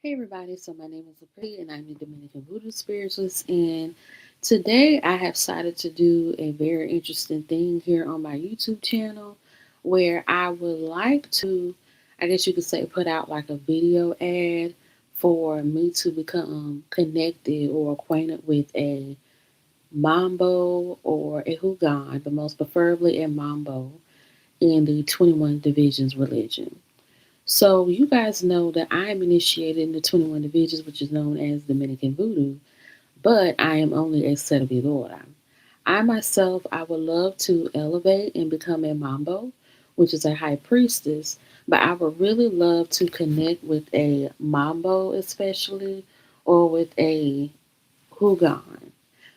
Hey everybody, so my name is Apri and I'm a Dominican Voodoo Spiritualist, and today I have decided to do a very interesting thing here on my YouTube channel where I would like to, I guess you could say, put out like a video ad for me to become connected or acquainted with a Mambo or a Hugan, but most preferably a Mambo in the 21 Divisions religion. So you guys know that I am initiated in the 21 divisions, which is known as Dominican Voodoo, but I am only a servidora. I myself, I would love to elevate and become a mambo, which is a high priestess, but I would really love to connect with a mambo especially, or with a hugan.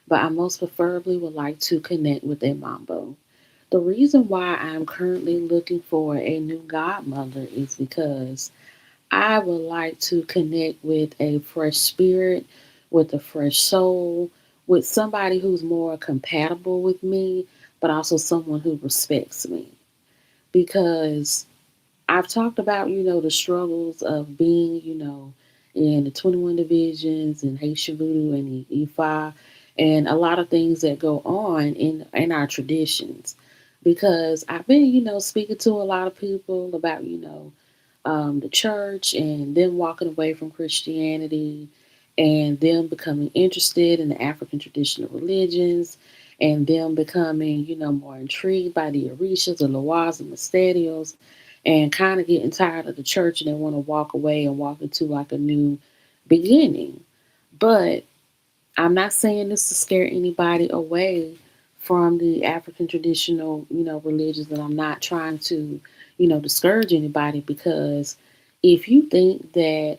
But I most preferably would like to connect with a mambo. The reason why I'm currently looking for a new godmother is because I would like to connect with a fresh spirit, with a fresh soul, with somebody who's more compatible with me, but also someone who respects me. Because I've talked about, the struggles of being, in the 21 divisions and Haitian Voodoo and Ifa and a lot of things that go on in our traditions. Because I've been, speaking to a lot of people about, the church and them walking away from Christianity and them becoming interested in the African traditional religions and them becoming, more intrigued by the Orishas, the Loas, and Mysterios, and kind of getting tired of the church and they want to walk away and walk into like a new beginning. But I'm not saying this to scare anybody away from the African traditional, religions, and I'm not trying to, discourage anybody because if you think that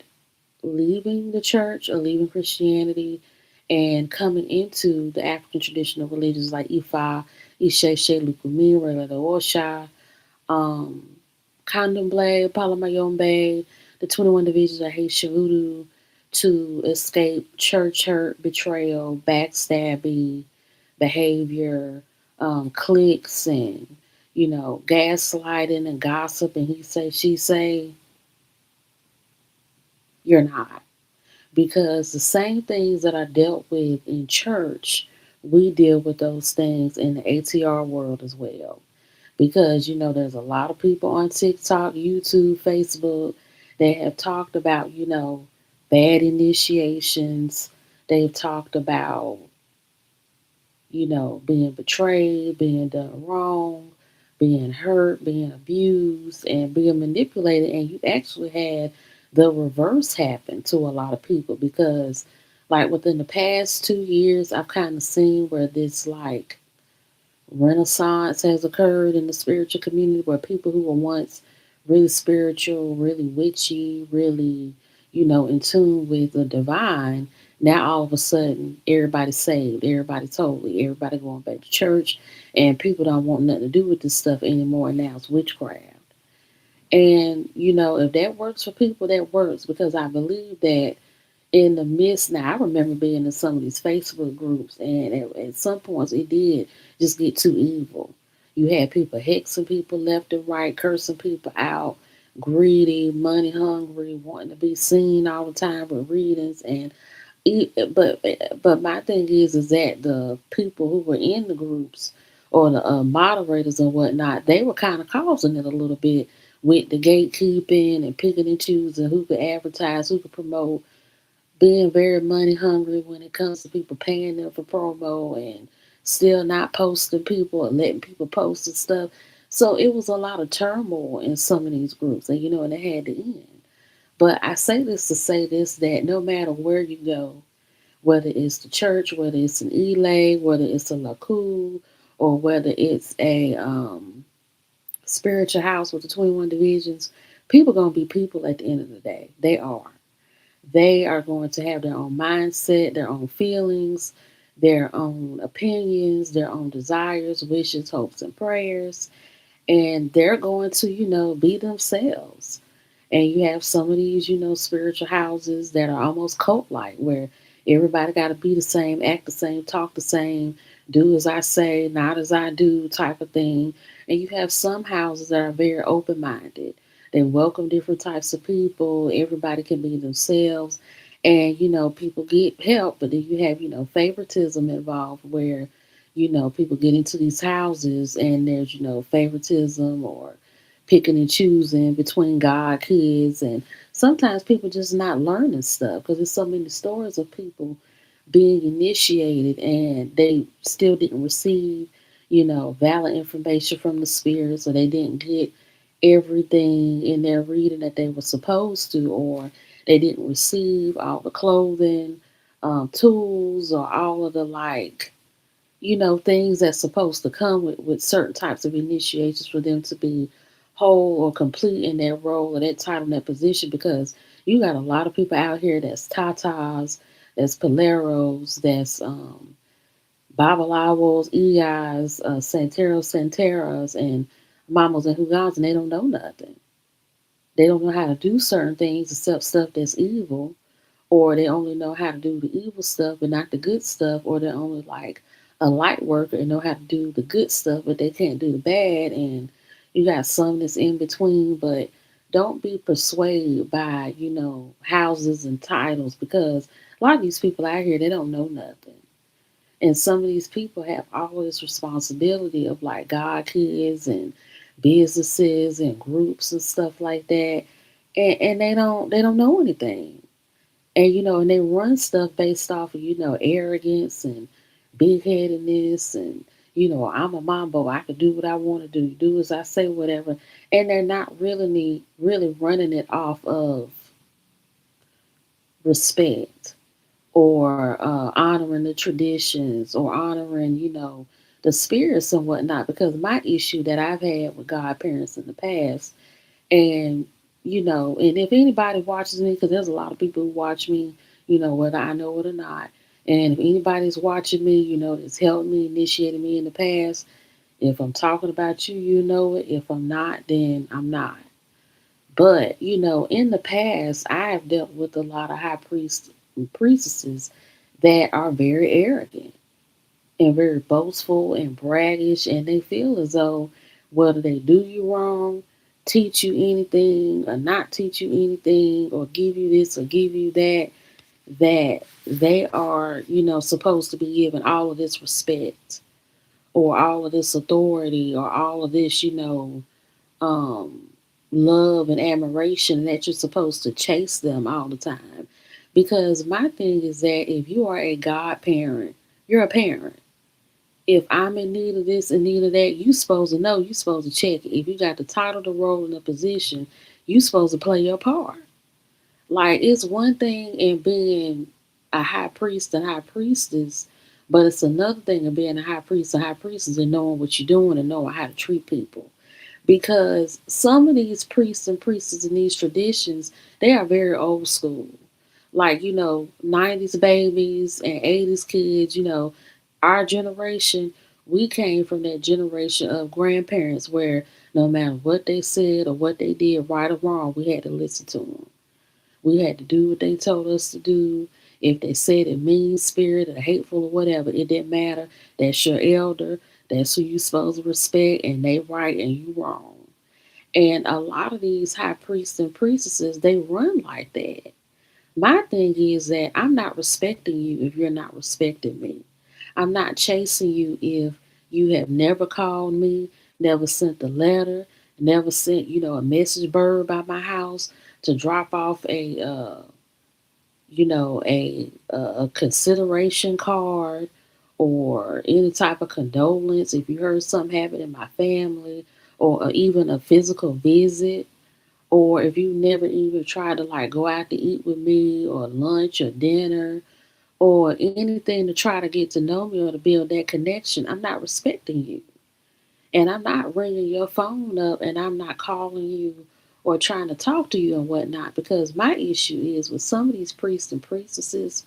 leaving the church or leaving Christianity and coming into the African traditional religions like Ifa, Isheshe, Lukumira, the Osha, um, Candomblé, Palamayombe, the 21 divisions of Haitian Voodoo to escape church hurt, betrayal, backstabbing behavior, cliques, and, gaslighting and gossip, and he say, she say, you're not. Because the same things that are dealt with in church, we deal with those things in the ATR world as well. Because there's a lot of people on TikTok, YouTube, Facebook that have talked about bad initiations. They've talked about being betrayed, being done wrong, being hurt, being abused, and being manipulated. And you actually had the reverse happen to a lot of people because, like, within the past 2 years, I've kind of seen where this, like, renaissance has occurred in the spiritual community where people who were once really spiritual, really witchy, really, in tune with the divine, now all of a sudden everybody's saved, everybody's holy, everybody going back to church, and people don't want nothing to do with this stuff anymore. And now it's witchcraft. And, if that works for people, that works because I believe that in the midst now, I remember being in some of these Facebook groups, and at some points it did just get too evil. You had people hexing people left and right, cursing people out, greedy, money hungry, wanting to be seen all the time with readings, and but my thing is that the people who were in the groups or the moderators and whatnot, they were kind of causing it a little bit with the gatekeeping and picking and choosing who could advertise, who could promote, being very money hungry when it comes to people paying them for promo and still not posting people and letting people post and stuff. So it was a lot of turmoil in some of these groups, and and it had to end. But I say this to say this that no matter where you go, whether it's the church, whether it's an Elay, whether it's a Laku, or whether it's a spiritual house with the 21 divisions, people gonna be people at the end of the day. They are. They are going to have their own mindset, their own feelings, their own opinions, their own desires, wishes, hopes, and prayers. And they're going to, be themselves. And you have some of these, spiritual houses that are almost cult like, where everybody got to be the same, act the same, talk the same, do as I say, not as I do type of thing. And you have some houses that are very open minded, They welcome different types of people. Everybody can be themselves. And, people get help, but then you have, favoritism involved where, people get into these houses and there's, favoritism or picking and choosing between God kids. And sometimes people just not learning stuff because there's so many stories of people being initiated and they still didn't receive, valid information from the spirits, or they didn't get everything in their reading that they were supposed to, or they didn't receive all the clothing, tools, or all of the things that's supposed to come with certain types of initiations for them to be whole or complete in their role or that title and that position, because you got a lot of people out here that's tatas, that's paleros, that's babalawos, iyas, santeros, santeras, and mamas and hugans, and they don't know nothing. They don't know how to do certain things except stuff that's evil, or they only know how to do the evil stuff but not the good stuff, or they're only like a light worker and know how to do the good stuff but they can't do the bad. And you got some that's in between. But don't be persuaded by houses and titles, because a lot of these people out here, they don't know nothing. And some of these people have all this responsibility of like God kids and businesses and groups and stuff like that, and they don't know anything. And and they run stuff based off of arrogance and big headedness, and I'm a mambo, I can do what I want to do as I say, whatever. And they're not really running it off of respect, or honoring the traditions, or honoring the spirits and whatnot. Because my issue that I've had with godparents in the past, and and if anybody watches me, because there's a lot of people who watch me, whether I know it or not. And if anybody's watching me, that's helped me, initiated me in the past, if I'm talking about you, you know it. If I'm not, then I'm not. But in the past, I have dealt with a lot of high priests and priestesses that are very arrogant and very boastful and braggish, and they feel as though whether they do you wrong, teach you anything, or not teach you anything, or give you this or give you that, that they are, supposed to be given all of this respect, or all of this authority, or all of this, um, love and admiration, and that you're supposed to chase them all the time. Because my thing is that if you are a godparent, you're a parent. If I'm in need of this and need of that, you supposed to know. You supposed to check it. If you got the title, the role, and the position, you supposed to play your part. Like, it's one thing in being a high priest and high priestess, but it's another thing in being a high priest and high priestess and knowing what you're doing and knowing how to treat people. Because some of these priests and priestesses in these traditions, they are very old school. Like, 90s babies and 80s kids, our generation, we came from that generation of grandparents where no matter what they said or what they did, right or wrong, we had to listen to them. We had to do what they told us to do. If they said it mean spirit or hateful or whatever, it didn't matter. That's your elder. That's who you supposed to respect, and they right and you wrong. And a lot of these high priests and priestesses, they run like that. My thing is that I'm not respecting you if you're not respecting me. I'm not chasing you if you have never called me, never sent a letter, never sent, a message bird by my house to drop off a consideration card, or any type of condolence if you heard something happen in my family, or even a physical visit, or if you never even tried to like go out to eat with me, or lunch or dinner, or anything to try to get to know me or to build that connection, I'm not respecting you. And I'm not ringing your phone up, and I'm not calling you or trying to talk to you and whatnot. Because my issue is with some of these priests and priestesses,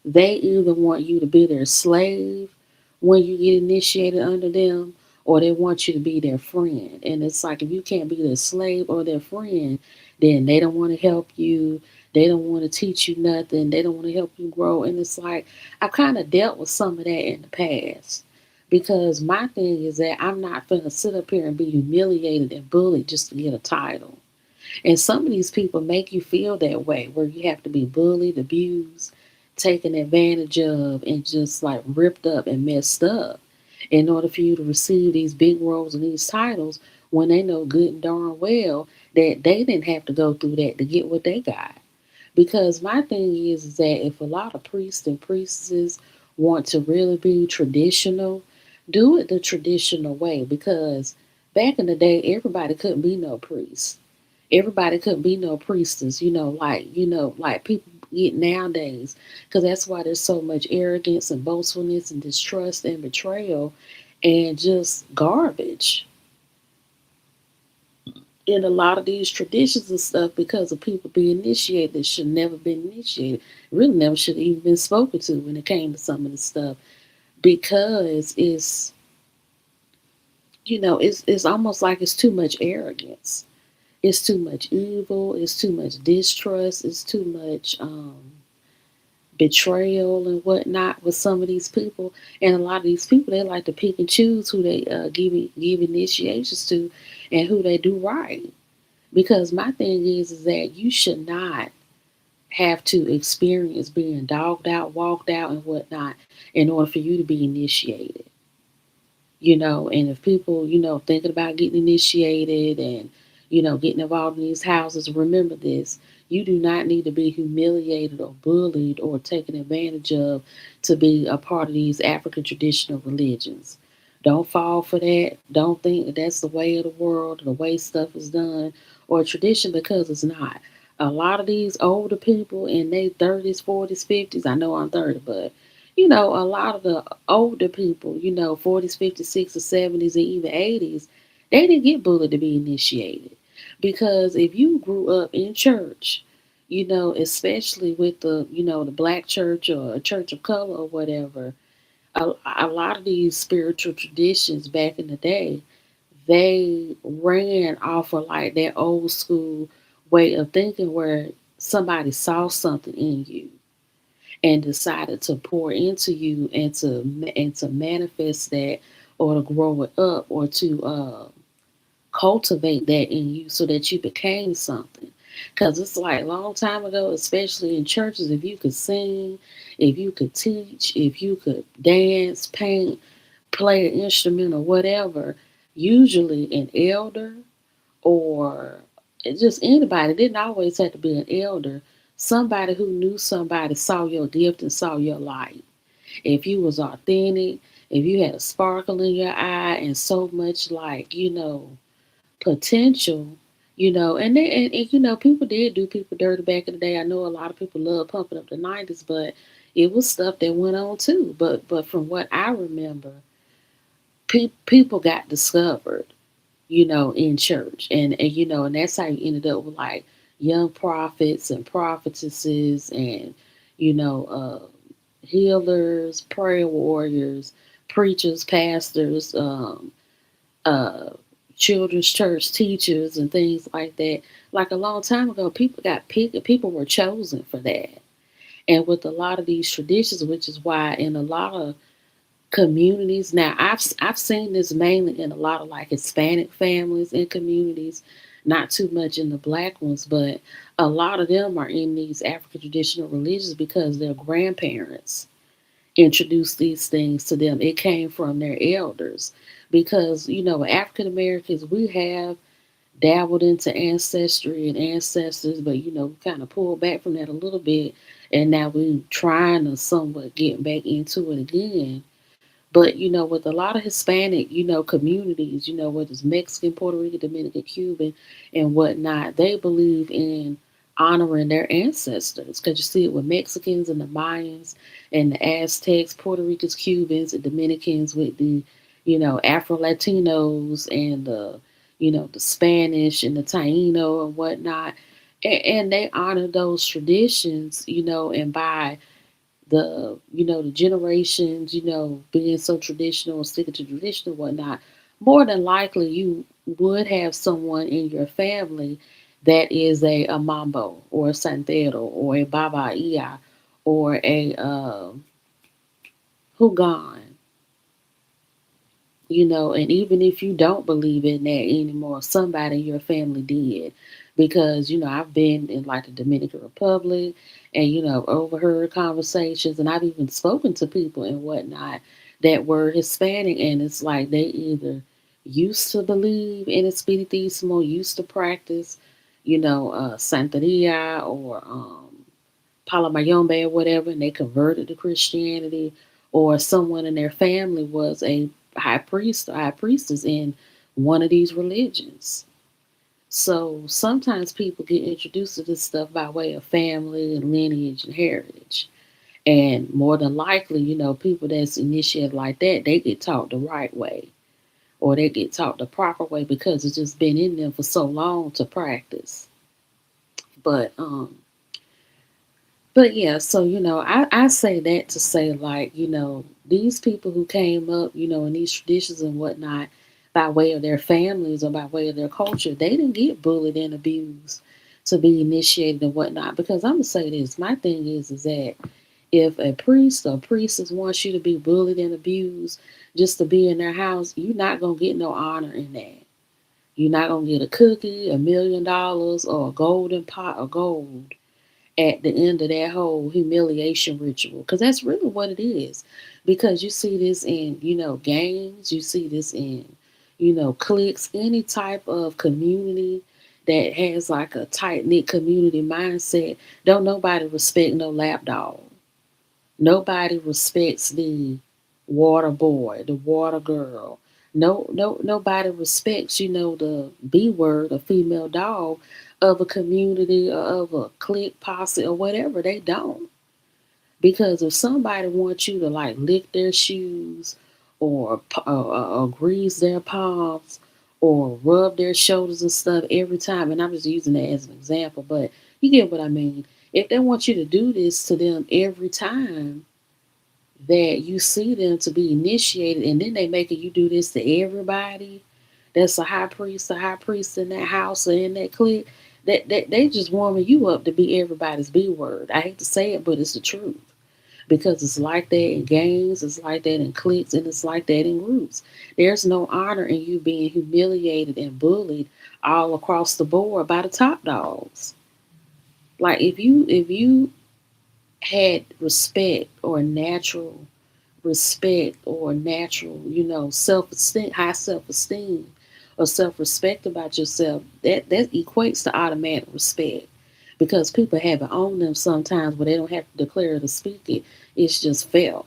they either want you to be their slave when you get initiated under them, or they want you to be their friend. And it's like, if you can't be their slave or their friend, then they don't want to help you. They don't want to teach you nothing. They don't want to help you grow. And it's like, I've kind of dealt with some of that in the past. Because my thing is that I'm not going to sit up here and be humiliated and bullied just to get a title. And some of these people make you feel that way, where you have to be bullied, abused, taken advantage of, and just like ripped up and messed up in order for you to receive these big roles and these titles when they know good and darn well that they didn't have to go through that to get what they got. Because my thing is that if a lot of priests and priestesses want to really be traditional, do it the traditional way. Because back in the day, everybody couldn't be no priest. Everybody couldn't be no priestess, like people get nowadays. Because that's why there's so much arrogance and boastfulness and distrust and betrayal and just garbage in a lot of these traditions and stuff because of people being initiated that should never been initiated. Really never should have even been spoken to when it came to some of this stuff. Because it's almost like it's too much arrogance. It's too much evil. It's too much distrust. It's too much betrayal and whatnot with some of these people. And a lot of these people, they like to pick and choose who they give initiations to and who they do right. Because my thing is that you should not have to experience being dogged out, walked out, and whatnot in order for you to be initiated. And if people, thinking about getting initiated and, getting involved in these houses, remember this. You do not need to be humiliated or bullied or taken advantage of to be a part of these African traditional religions. Don't fall for that. Don't think that that's the way of the world, the way stuff is done, or tradition, because it's not. A lot of these older people in their 30s, 40s, 50s, I know I'm 30, but a lot of the older people, 40s, 50s, 60s, 70s, and even 80s, they didn't get bullied to be initiated. Because if you grew up in church, especially with the black church or a church of color or whatever, a lot of these spiritual traditions back in the day, they ran off of like that old school way of thinking where somebody saw something in you and decided to pour into you and to manifest that or to grow it up or to cultivate that in you so that you became something. Because it's like a long time ago, especially in churches, if you could sing, if you could teach, if you could dance, paint, play an instrument or whatever, usually an elder or just anybody, it didn't always have to be an elder. Somebody who knew somebody saw your gift and saw your light. If you was authentic, if you had a sparkle in your eye and so much like, potential, and people did do people dirty back in the day. I know a lot of people love pumping up the 90s, but it was stuff that went on too. But from what I remember, people got discovered, in church. And that's how you ended up with like young prophets and prophetesses and, healers, prayer warriors, preachers, pastors, uh, children's church teachers, and things like that. Like a long time ago, people got picked and people were chosen for that. And with a lot of these traditions, which is why in a lot of communities. Now, I've seen this mainly in a lot of like Hispanic families and communities, not too much in the black ones, but a lot of them are in these African traditional religions because their grandparents introduced these things to them. It came from their elders because African Americans, we have dabbled into ancestry and ancestors, but we kind of pulled back from that a little bit, and now we trying to somewhat get back into it again. But with a lot of Hispanic, communities, whether it's Mexican, Puerto Rican, Dominican, Cuban, and whatnot, they believe in honoring their ancestors. Because you see it with Mexicans and the Mayans and the Aztecs, Puerto Ricans, Cubans, and Dominicans with the, Afro Latinos and the Spanish and the Taino and whatnot. And they honor those traditions, and by the generations, being so traditional and sticking to tradition and whatnot, more than likely you would have someone in your family that is a mambo or a santero or a baba ia or a hugan And even if you don't believe in that anymore, somebody in your family did. Because, I've been in like the Dominican Republic and, overheard conversations, and I've even spoken to people and whatnot that were Hispanic, and it's like they either used to believe in Espiritismo, used to practice, Santeria or Palamayombe or whatever, and they converted to Christianity, or someone in their family was a high priest or high priestess in one of these religions. So sometimes people get introduced to this stuff by way of family and lineage and heritage. And more than likely, people that's initiated like that, they get taught the right way or they get taught the proper way because it's just been in them for so long to practice. But yeah, so I say that to say like, these people who came up, in these traditions and whatnot, by way of their families or by way of their culture, they didn't get bullied and abused to be initiated and whatnot. Because I'm gonna say this, my thing is that if a priest or priestess wants you to be bullied and abused just to be in their house, you're not gonna get no honor in that. You're not gonna get a cookie, $1 million, or a golden pot of gold at the end of that whole humiliation ritual, because that's really what it is. Because you see this in gangs, you see this in cliques, any type of community that has like a tight-knit community mindset. Don't nobody respect no lap dog. Nobody respects the water boy, the water girl. Nobody respects, the B word, a female dog of a community or of a clique, posse, or whatever. They don't. Because if somebody wants you to like lick their shoes or grease their palms or rub their shoulders and stuff every time, and I'm just using that as an example, but you get what I mean. If they want you to do this to them every time, that you see them to be initiated, and then they making you do this to everybody that's a high priest in that house or in that clique, that they just warming you up to be everybody's B word. I hate to say it, but it's the truth. Because it's like that in gangs, it's like that in cliques, and it's like that in groups. There's no honor in you being humiliated and bullied all across the board by the top dogs. Like if you had respect or natural respect or natural, self esteem, high self esteem, or self respect about yourself, that equates to automatic respect. Because people have it on them sometimes, but they don't have to declare it or speak it. It's just felt.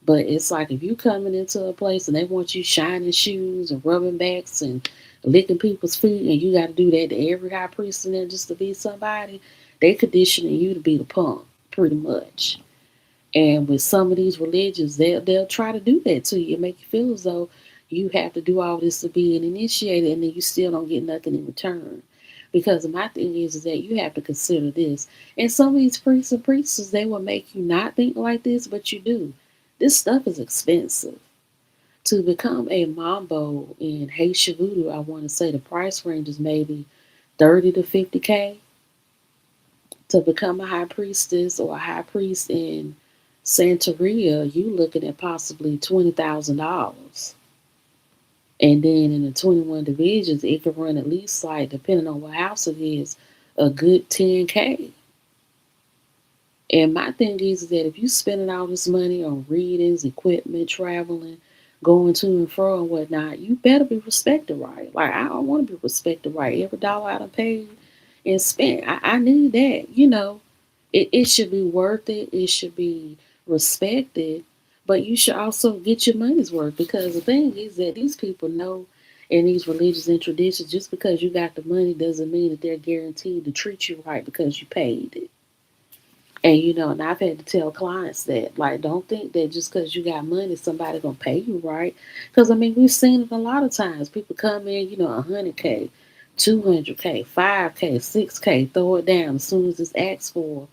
But it's like if you coming into a place and they want you shining shoes and rubbing backs and licking people's feet, and you got to do that to every high priest in there just to be somebody, they conditioning you to be the punk, pretty much. And with some of these religions, they'll try to do that to you and make you feel as though you have to do all this to be an initiated, and then you still don't get nothing in return. Because my thing is that you have to consider this. And some of these priests and priestesses, they will make you not think like this, but you do. This stuff is expensive. To become a mambo in Haitian Voodoo, I want to say the price range is maybe 30 to 50K. To become a high priestess or a high priest in Santeria, you looking at possibly $20,000. And then in the 21 divisions, it could run at least like, depending on what house it is, a good 10K. And my thing is that if you spending all this money on readings, equipment, traveling, going to and fro and whatnot, you better be respected right. Like I don't want to be respected right. Every dollar I done paid and spent, I need that. It should be worth it. It should be respected. But you should also get your money's worth, because the thing is that these people know in these religions and traditions, just because you got the money doesn't mean that they're guaranteed to treat you right because you paid it. And and I've had to tell clients that, like, don't think that just because you got money, somebody gonna pay you right. Because I mean, we've seen it a lot of times. People come in, 100K, 200K, 5K, 6K, throw it down as soon as it's asked for.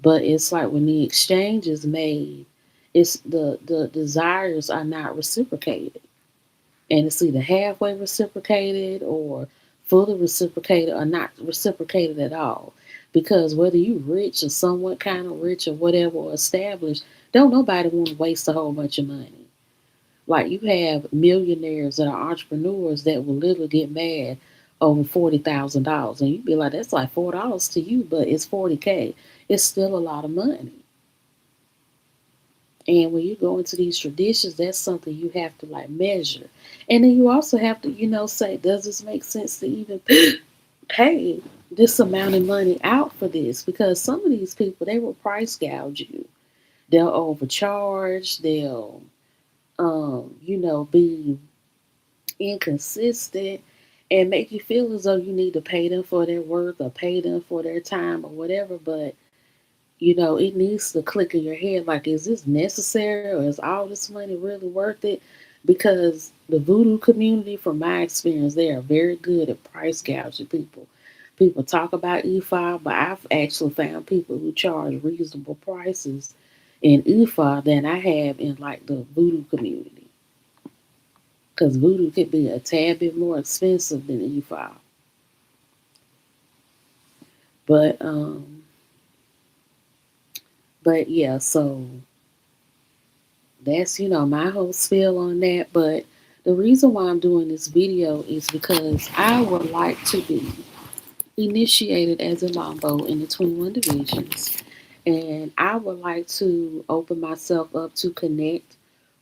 But it's like when the exchange is made, it's the desires are not reciprocated. And it's either halfway reciprocated or fully reciprocated or not reciprocated at all. Because whether you rich or somewhat kind of rich or whatever or established, don't nobody want to waste a whole bunch of money. Like you have millionaires that are entrepreneurs that will literally get mad over $40,000, and you'd be like, "That's like $4 to you, but it's 40K. It's still a lot of money." And when you go into these traditions, that's something you have to like measure, and then you also have to, say, "Does this make sense to even pay this amount of money out for this?" Because some of these people, they will price gouge you. They'll overcharge. They'll, be inconsistent and make you feel as though you need to pay them for their worth or pay them for their time or whatever. But, it needs to click in your head like, is this necessary or is all this money really worth it? Because the voodoo community, from my experience, they are very good at price gouging people. People talk about EFI, but I've actually found people who charge reasonable prices in EFI than I have in like the voodoo community. Because voodoo could be a tad bit more expensive than EFI. But but yeah, so that's my whole spiel on that. But the reason why I'm doing this video is because I would like to be initiated as a Mambo in the 21 divisions. And I would like to open myself up to connect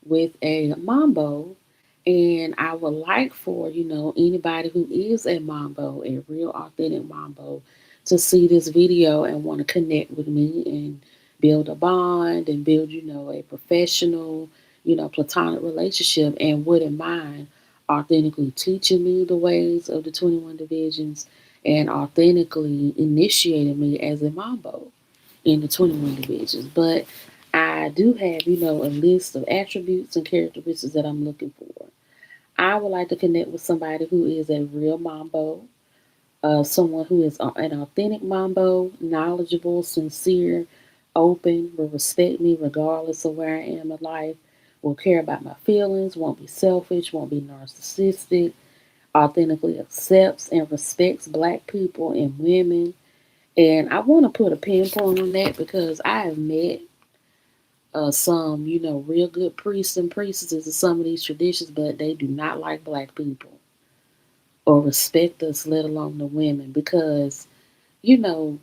with a Mambo. And I would like for, anybody who is a Mambo, a real authentic Mambo, to see this video and want to connect with me and build a bond and build, a professional, platonic relationship, and wouldn't mind authentically teaching me the ways of the 21 divisions and authentically initiated me as a mambo in the 21 divisions. But I do have, a list of attributes and characteristics that I'm looking for. I would like to connect with somebody who is a real mambo, someone who is an authentic mambo, knowledgeable, sincere, open, will respect me regardless of where I am in life, will care about my feelings, won't be selfish, won't be narcissistic, authentically accepts and respects Black people and women. And I want to put a pinpoint on that because I have met some, real good priests and priestesses of some of these traditions, but they do not like Black people or respect us, let alone the women, because, you know,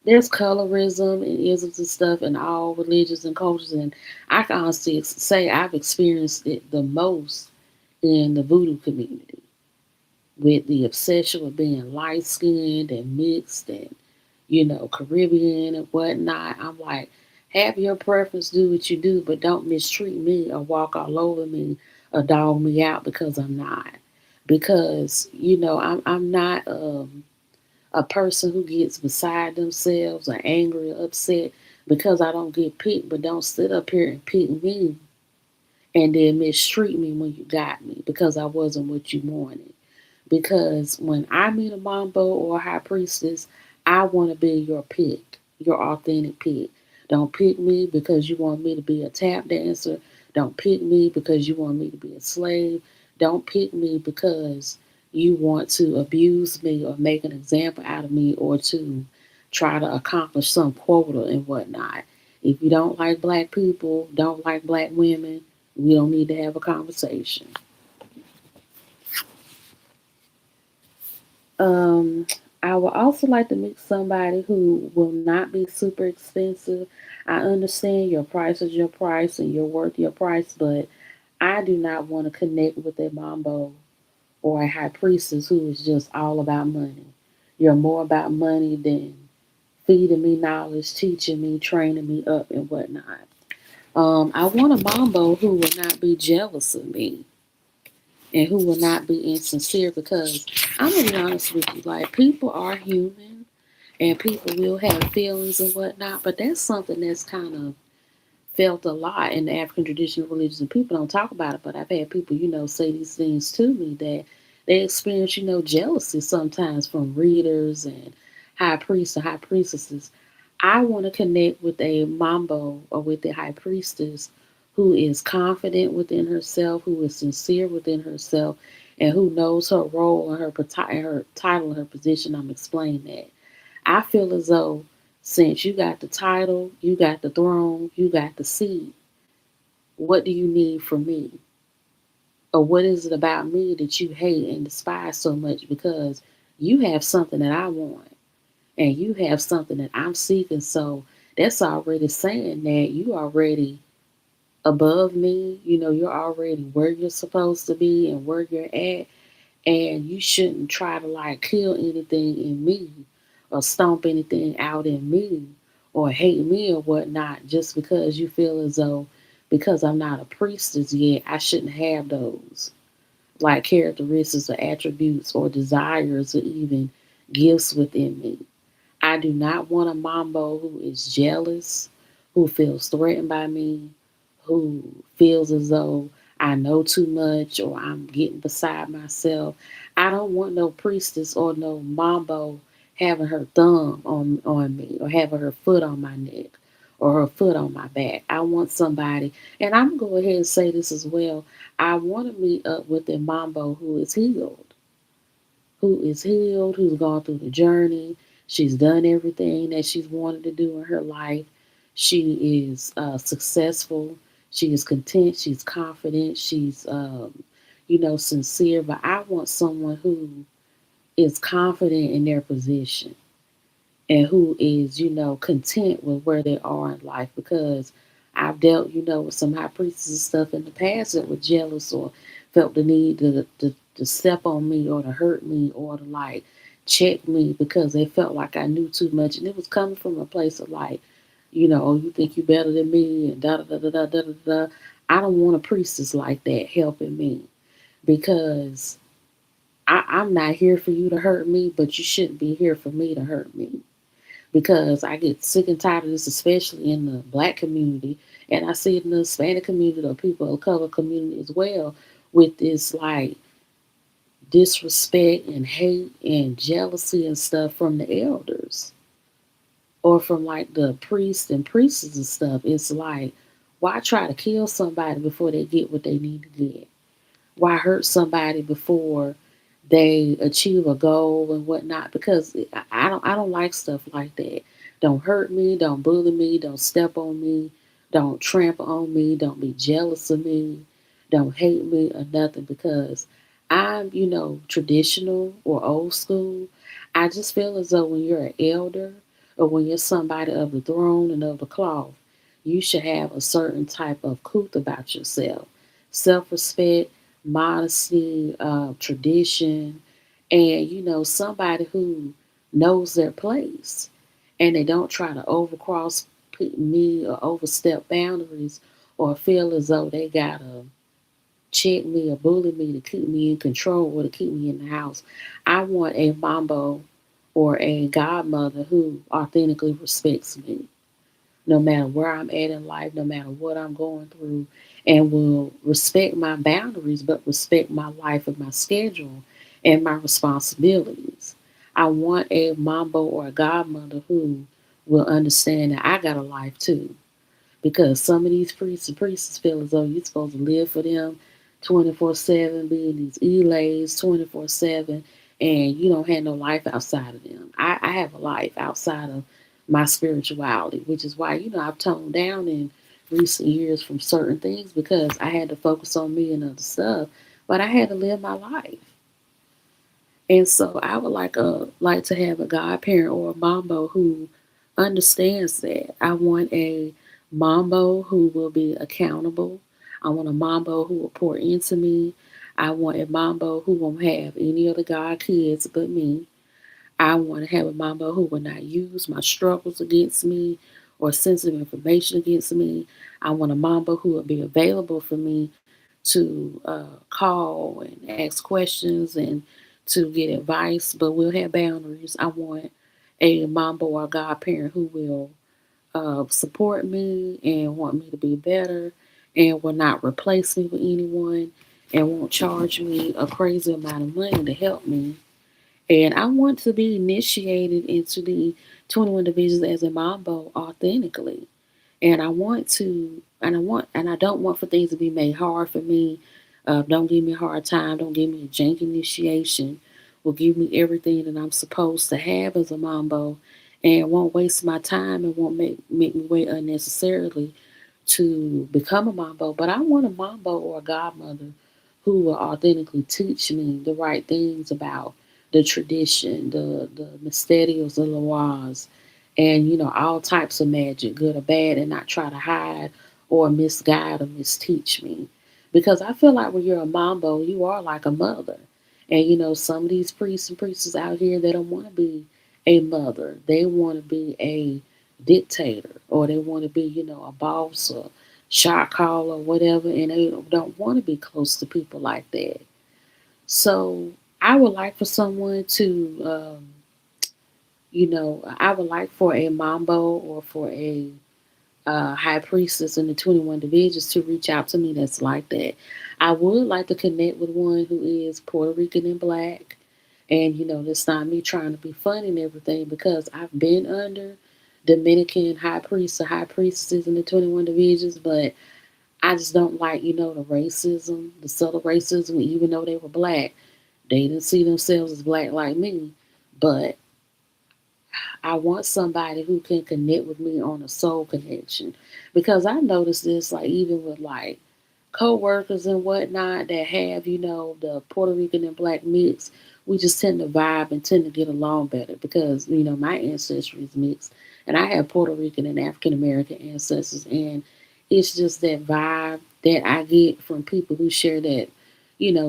there's colorism and isms and stuff in all religions and cultures. And I can honestly say I've experienced it the most in the voodoo community, with the obsession with being light skinned and mixed and, Caribbean and whatnot. I'm like, have your preference, do what you do, but don't mistreat me or walk all over me or dog me out because I'm not. Because, I'm not a person who gets beside themselves or angry or upset because I don't get picked, but don't sit up here and pick me and then mistreat me when you got me because I wasn't what you wanted. Because when I meet a mambo or a high priestess, I want to be your pick, your authentic pick. Don't pick me because you want me to be a tap dancer. Don't pick me because you want me to be a slave. Don't pick me because you want to abuse me or make an example out of me or to try to accomplish some quota and whatnot. If you don't like Black people, don't like Black women, we don't need to have a conversation. Um, I would also like to meet somebody who will not be super expensive. I understand your price is your price and you're worth your price, but I do not want to connect with a mambo or a high priestess who is just all about money. You're more about money than feeding me knowledge, teaching me, training me up, and whatnot. I want a mambo who will not be jealous of me and who will not be insincere because I'm gonna be honest with you, like people are human and people will have feelings and whatnot, but that's something that's kind of felt a lot in the African traditional religions and people don't talk about it, but I've had people, say these things to me that they experience, jealousy sometimes from readers and high priests or high priestesses. I want to connect with a mambo or with a high priestess who is confident within herself, who is sincere within herself, and who knows her role and her title and her position. I'm explaining that. I feel as though since you got the title, you got the throne, you got the seat, What do you need from me? Or what is it about me that you hate and despise so much because you have something that I want and you have something that I'm seeking. So that's already saying that you already above me. You know, you're already where you're supposed to be and where you're at. And you shouldn't try to like kill anything in me or stomp anything out in me or hate me or whatnot just because you feel as though because I'm not a priestess yet, I shouldn't have those like characteristics or attributes or desires or even gifts within me. I do not want a mambo who is jealous, who feels threatened by me, who feels as though I know too much or I'm getting beside myself. I don't want no priestess or no mambo having her thumb on me or having her foot on my neck or her foot on my back. I want somebody, and I'm going to go ahead and say this as well. I want to meet up with a mambo who's gone through the journey. She's done everything that she's wanted to do in her life. She is successful. She is content. She's confident. She's, sincere. But I want someone who is confident in their position and who is, content with where they are in life because I've dealt, with some high priestesses and stuff in the past that were jealous or felt the need to step on me or to hurt me or to like check me because they felt like I knew too much. And it was coming from a place of like, oh, you think you better than me and da da da da da da da da. I don't want a priestess like that helping me because I'm not here for you to hurt me, but you shouldn't be here for me to hurt me because I get sick and tired of this, especially in the black community, and I see it in the Hispanic community or people of color community as well, with this like disrespect and hate and jealousy and stuff from the elders or from like the priests and priestesses and stuff. It's like, why try to kill somebody before they get what they need to get? Why hurt somebody before they achieve a goal and whatnot? Because I don't like stuff like that. Don't hurt me, don't bully me, don't step on me, don't trample on me, don't be jealous of me, don't hate me or nothing because I'm, traditional or old school. I just feel as though when you're an elder or when you're somebody of the throne and of the cloth, you should have a certain type of couth about yourself. Self respect, modesty, tradition, and somebody who knows their place, and they don't try to overcross me or overstep boundaries or feel as though they gotta check me or bully me to keep me in control or to keep me in the house. I want a mambo or a godmother who authentically respects me no matter where I'm at in life, no matter what I'm going through, and will respect my boundaries, but respect my life and my schedule and my responsibilities. I want a mambo or a godmother who will understand that I got a life too. Because some of these priests and priestesses feel as though you're supposed to live for them 24/7, be in these elays 24/7, and you don't have no life outside of them. I have a life outside of my spirituality, which is why, I've toned down in recent years from certain things because I had to focus on me and other stuff, but I had to live my life. And so I would like to have a godparent or a mambo who understands that. I want a mambo who will be accountable. I want a mambo who will pour into me. I want a mambo who won't have any other god kids but me. I want to have a mambo who will not use my struggles against me or sensitive information against me. I want a mambo who will be available for me to call and ask questions and to get advice, but we'll have boundaries. I want a mambo or godparent who will support me and want me to be better and will not replace me with anyone and won't charge me a crazy amount of money to help me. And I want to be initiated into the 21 divisions as a mambo authentically. And I don't want for things to be made hard for me. Don't give me a hard time. Don't give me a jank initiation. Will give me everything that I'm supposed to have as a mambo, and won't waste my time and won't make me wait unnecessarily to become a mambo, but I want a mambo or a godmother who will authentically teach me the right things about the tradition, the mysterios, the lois, and all types of magic, good or bad, and not try to hide or misguide or misteach me. Because I feel like when you're a mambo, you are like a mother. And some of these priests and priestesses out here, they don't want to be a mother. They want to be a dictator, or they want to be, a boss or shot caller or whatever, and they don't want to be close to people like that. So I would like for someone to, I would like for a mambo or for a high priestess in the 21 divisions to reach out to me that's like that. I would like to connect with one who is Puerto Rican and black. And, that's not me trying to be funny and everything, because I've been under Dominican high priests or high priestesses in the 21 divisions, but I just don't like, the racism, the subtle racism. Even though they were black, they didn't see themselves as black like me. But I want somebody who can connect with me on a soul connection, because I noticed this, like, even with like co-workers and whatnot that have, the Puerto Rican and black mix. We just tend to vibe and tend to get along better because, my ancestry is mixed, and I have Puerto Rican and African American ancestors, and it's just that vibe that I get from people who share that,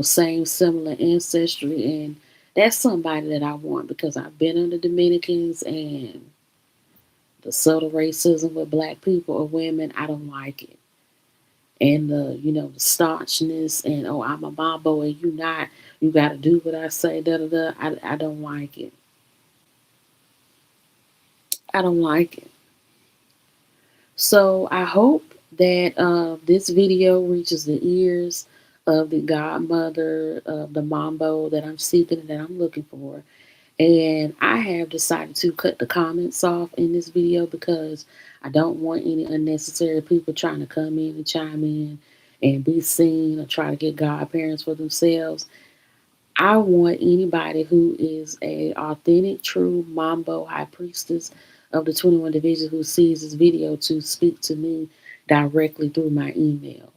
same similar ancestry. And that's somebody that I want, because I've been under Dominicans, and the subtle racism with black people or women, I don't like it. And the staunchness, and oh, I'm a mambo and you not, you got to do what I say, da da da. I don't like it. I don't like it. So I hope that this video reaches the ears of the godmother, of the mambo that I'm seeking and that I'm looking for. And I have decided to cut the comments off in this video, because I don't want any unnecessary people trying to come in and chime in and be seen or try to get godparents for themselves. I want anybody who is a authentic, true mambo high priestess of the 21 division who sees this video to speak to me directly through my email.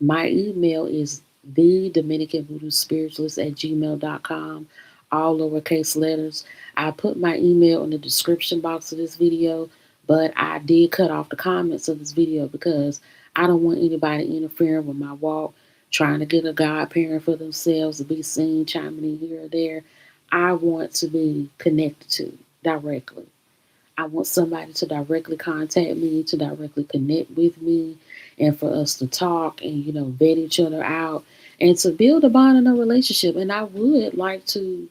My email is the Dominican Voodoo Spiritualist at gmail.com, all lowercase letters. I put my email in the description box of this video, but I did cut off the comments of this video because I don't want anybody interfering with my walk, trying to get a godparent for themselves to be seen, chiming in here or there. I want to be connected to directly. I want somebody to directly contact me, to directly connect with me, and for us to talk and, vet each other out and to build a bond in a relationship. And I would like to,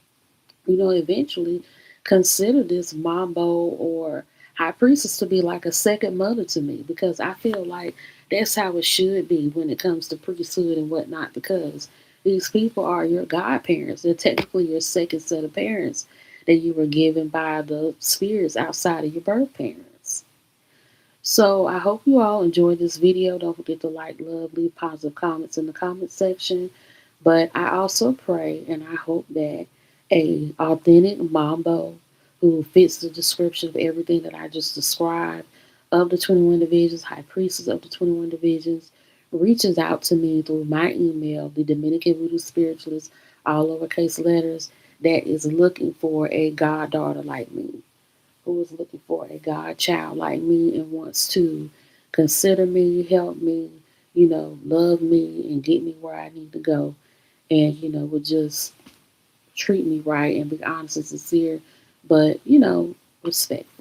eventually consider this mambo or high priestess to be like a second mother to me, because I feel like that's how it should be when it comes to priesthood and whatnot, because these people are your godparents. They're technically your second set of parents that you were given by the spirits outside of your birth parents. So I hope you all enjoyed this video. Don't forget to like, love, leave positive comments in the comment section. But I also pray and I hope that a authentic mambo who fits the description of everything that I just described of the 21 divisions, high priestess of the 21 divisions, reaches out to me through my email, the Dominican Voodoo Spiritualist, all lowercase letters, that is looking for a goddaughter like me, who is looking for a godchild like me and wants to consider me, help me, love me and get me where I need to go, and, would just treat me right and be honest and sincere, but, respectful.